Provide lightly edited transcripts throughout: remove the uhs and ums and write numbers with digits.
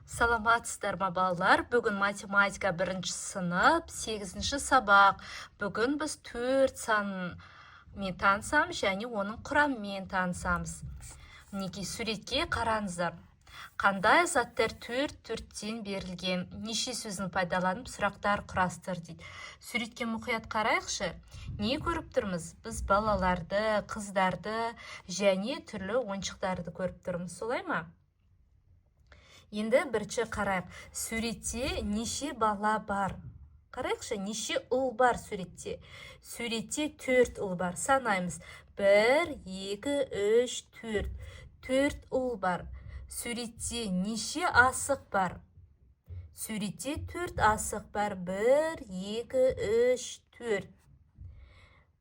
Саламатсыздар ма балалар? Бүгін математика 1-ші сынып, 8-ші сабақ. Бүгін біз 4 санмен танысамыз және оның құрамымен танысамыз. Мінекей суретке қараңыздар. Қандай заттар 4-4-тен берілген? Неше сөзін пайдаланып сұрақтар құрастыр дейді. Суретке мұқият қарайықшы. Не көріп тұрмыз? Біз балаларды, қыздарды және түрлі ойыншықтарды көріп тұрмыз. Солай ма? Енді бірінші қарайық. Суретте неше бала бар? Қарайықшы, неше ұл бар суретте? Суретте 4 ұл бар. Санаймыз. 1, 2, 3, 4. 4 ұл бар. Суретте неше асық бар? Суретте 4 асық бар. 1, 2, 3, 4.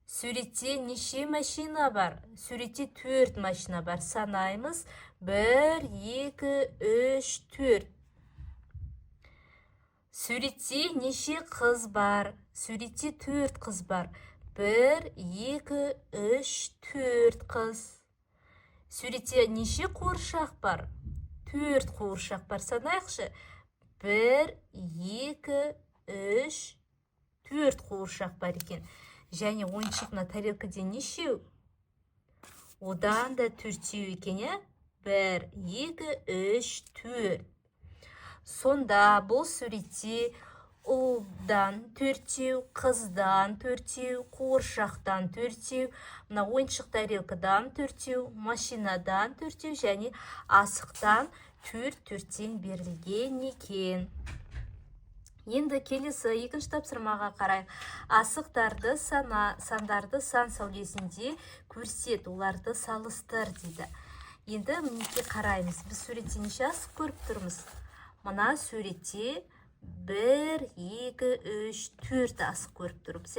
Суретте неше машина бар? Суретте 4 машина бар. Санаймыз. 1, 2, 3, 4. Суретте неше қыз бар? Суретте 4 қыз бар. 1, 2, 3, 4 қыз. Суретте неше қуыршақ бар? 4 қуыршақ бар. Санайықшы. 1, 2, 3, 4 қуыршақ бар екен. Және ойыншықна тарелкаде нешеу? Одан да 4-еу екен, е? 1, 2, 3, 4. Сонда бұл суретте ұлдан 4-еу, қыздан 4-еу, қуыршақтан 4-еу, мына ойыншық тарелкадан 4-еу, машинадан 4-еу және асықтан 4-4-тен берілген екен. Енді келесі екінші тапсырмаға қарайық. Асықтарды сандарды сан сәулесінде көрсет, оларды салыстыр дейді. Енді мінекей қараймыз. Біз суретте неше асық көріп тұрмыз? Мына суретте 1, 2, 3, 4 асық көріп тұрмыз,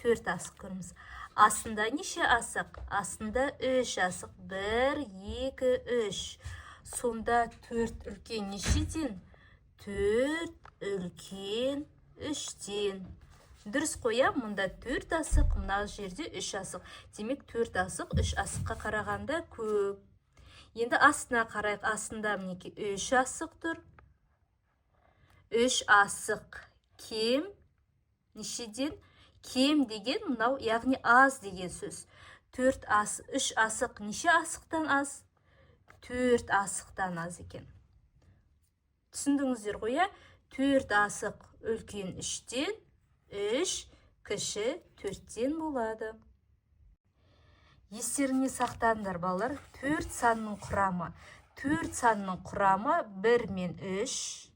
4 асық көріміз. Астында неше асық? Астында 3 асық. 1, 2, 3. Сонда 4 үлкен нешеден? 4 үлкен 3-тен. Дұрыс қоя, мұнда 4 асық, мына жерде 3 асық. Демек 4 асық 3 асыққа қарағанда көп. Енді астына қарайық. Астында мінекей 3 асық тұр. 3 асық кем нешеден? Кем деген мынау, яғни аз деген сөз. 3 асық неше асықтан аз? 4 асықтан аз екен. Түсіндіңіздер ғой, 4 асық үлкен 3-тен, 3 кіші 4-тен болады. Естеріңе сақтаңдар балалар, 4 санның құрамы. 4 санның құрамы 1 мен 3,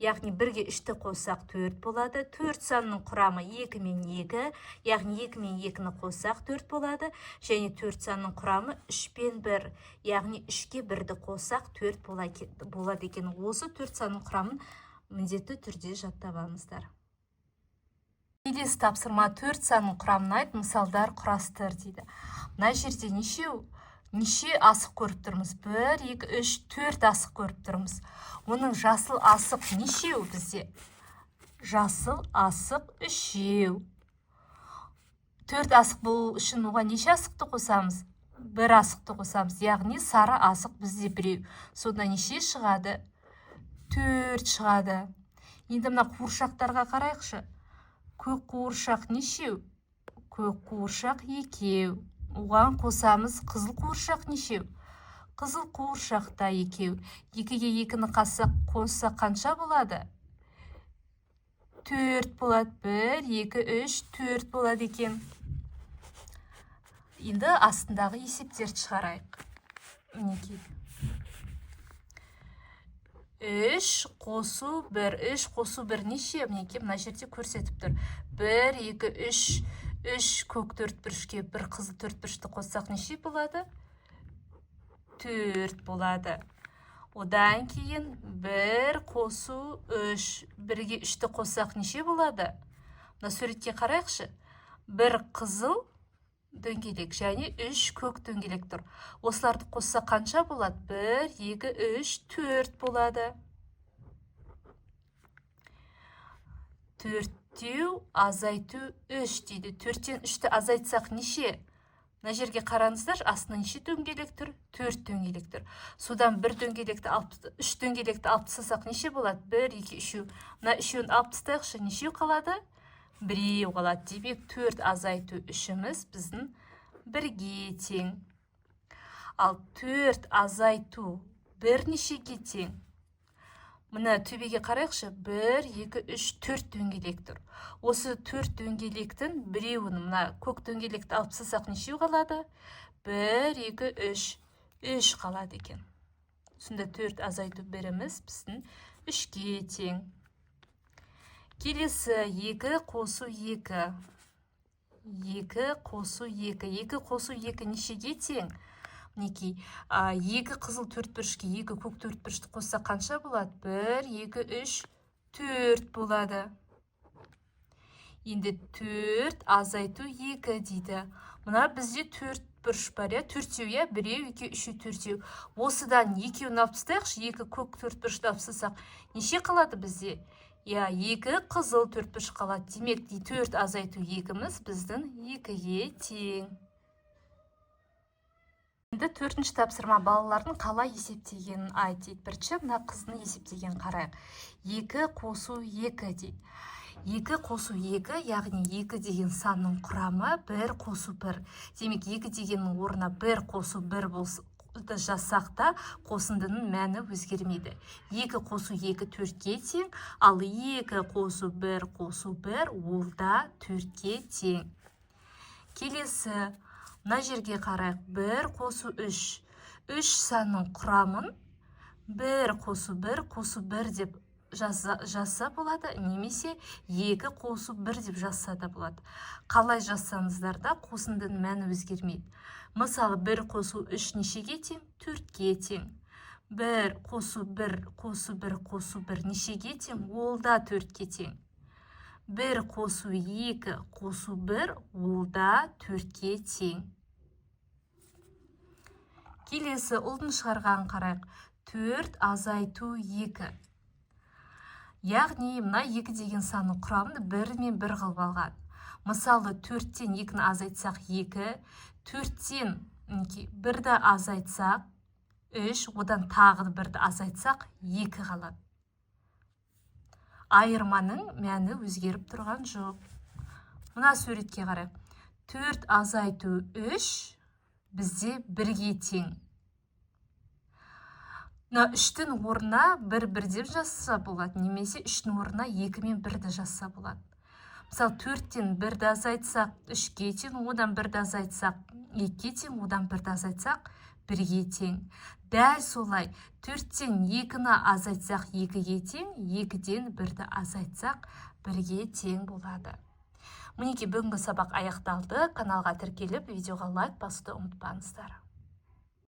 яғни 1-ге 3-ті қосақ 4 болады. 4 санның құрамы 2 мен 2, яғни 2 мен 2-ні қосақ 4 болады. Және 4 санның құрамы 3 пен 1, яғни 3-ге 1-ді қосақ 4 болады екен. Осы 4 санның құрамын міндетті түрде жаттап алыңыздар. Келесі тапсырма 4 санның құрамын айт, мысалдар құрастыр дейді. Мына жерде неше асық көріп тұрмыз? 1, 2, 3, 4 асық көріп тұрмыз. Оның жасыл асық нешеу бізде? Жасыл асық 3-еу. 4 асық болу үшін оған неше асықты қосамыз? 1 асықты қосамыз, яғни сары асық бізде 1-еу. Сонда неше шығады? 4 шығады. Енді мына қуыршақтарға қарайықшы. Көк қуыршақ нешеу? Көк қуыршақ 2-еу. Оған қосамыз қызыл қуыршақ нешеу? Қызыл қуыршақта 2-еу. 2-ге 2-ні қоссақ қанша болады? 4 болады. 1, 2, 3, 4 болады екен. Енді астындағы есептерді шығарайық. Мінекей. 3 қосу 1. 3 қосу 1 неше? Мінекей мына жерде көрсетіп тұр. 1, 2, 3. 3 көк 4 бүрішке 1 қызыл 4 бүрішті қоссақ неше болады? 4 болады. Одан кейін 1 қосу 3. 1-ге 3-ті қоссақ неше болады? Мына суретке қарайықшы. 1 қызыл дөңгелек және 3 көк дөңгелек тұр. Осыларды қоссақ қанша болады? 1, 2, 3, 4 болады. 4-теу азайту 3 дейді. 4-тен 3-ті азайтсақ неше? Мына жерге қараңыздар, астында неше дөңгелек тұр? 4 дөңгелек тұр. Содан 3 дөңгелекті алып тастасақ неше болады? 1, 2, 3. Мына үшеуін алып тастайықшы, неше қалады? 1 қалады. Демек 4 азайту үшіміз біздің 1-ге тең. Ал 4 азайту 1 нешеге тең? Мына төбеге қарайықшы, 1, 2, 3, 4 дөңгелек тұр. Осы 4 дөңгелектің біреуін, мына көк дөңгелекті алып тастасақ неше қалады? 1, 2, 3, 3 қалады екен. Сонда 4 азайту 1-іміз біздің 3-ге тең. Келесі 2 қосу 2. 2 қосу 2. 2 қосу 2 нешеге тең? Мінекей, 2 қызыл төртбұрышқа 2 көк төртбұрышты қосса қанша болады? 1, 2, 3, 4 болады. Енді 4 азайту 2 дейді. Мына бізде 4 бұрыш бар, 4-еу, 1, 2, 3, 4-еу. Осыдан 2-еуін алып тастайықшы, 2 көк төртбұрышты алып тастасақ, неше қалады бізде? 2 қызыл төртбұрыш қалады. Демек, 4 азайту 2-іміз біздің 2-ге тең. Енді 4-ші тапсырма балалардың қалай есептегенін айт дейді. Бірінші мына қыздың есептеген қарайық. 2 қосу 2 дейді. 2 қосу 2, яғни 2 деген санның құрамы 1 қосу 1. Демек 2 дегеннің орнына 1 қосу 1 жасақ та қосындының мәні өзгермейді. 2 қосу 2 4-ге тең, ал 2 қосу 1 қосу 1 ол да 4-ге тең. Келесі мына жерге қарайық, 1 қосу 3. 3 санның құрамын 1 қосу 1 қосу 1 деп жазса болады, немесе 2 қосу 1 деп жазса да болады. Қалай жазсаңыздар да қосындың мәні өзгермейді. Мысалы, 1 қосу 3 нешеге тең? 4-ге тең. 1 қосу 1 қосу 1 қосу 1 нешеге тең? Ол да 4-ге тең. 1 қосу 2 қосу 1 ол да 4-ге тең. Келесі ұлдың шығарған қарайық. 4 азайту 2. Яғни, мына 2 деген санның құрамын 1 мен 1 қылып алған. Мысалы, 4-тен 2-ні азайтсақ 2, 4-тен 1-ді азайтсақ 3, одан тағы 1-ді азайтсақ 2 қалады. Айырманың мәні өзгеріп тұрған жоқ. Мына суретке қарайық. 4 азайту 3 бізде 1-ге тең. 3-тің орнына 1 деп жазса болады, немесе 3-тің орнына 2 мен 1-ді жазса болады. Мысалы, 4-тен 1-ді азайтсақ 3-ге тең, одан 1-ді азайтсақ 2-ге тең, одан 1-ді азайтсақ 1-ге тең. Дәл солай, 4-тен 2-ні азайтсақ 2-ге тең, 2-ден 1-ді азайтсақ 1-ге тең болады. Мінекей бүгінгі сабақ аяқталды. Каналға тіркеліп, видеоға лайк басуды ұмытпаңыздар.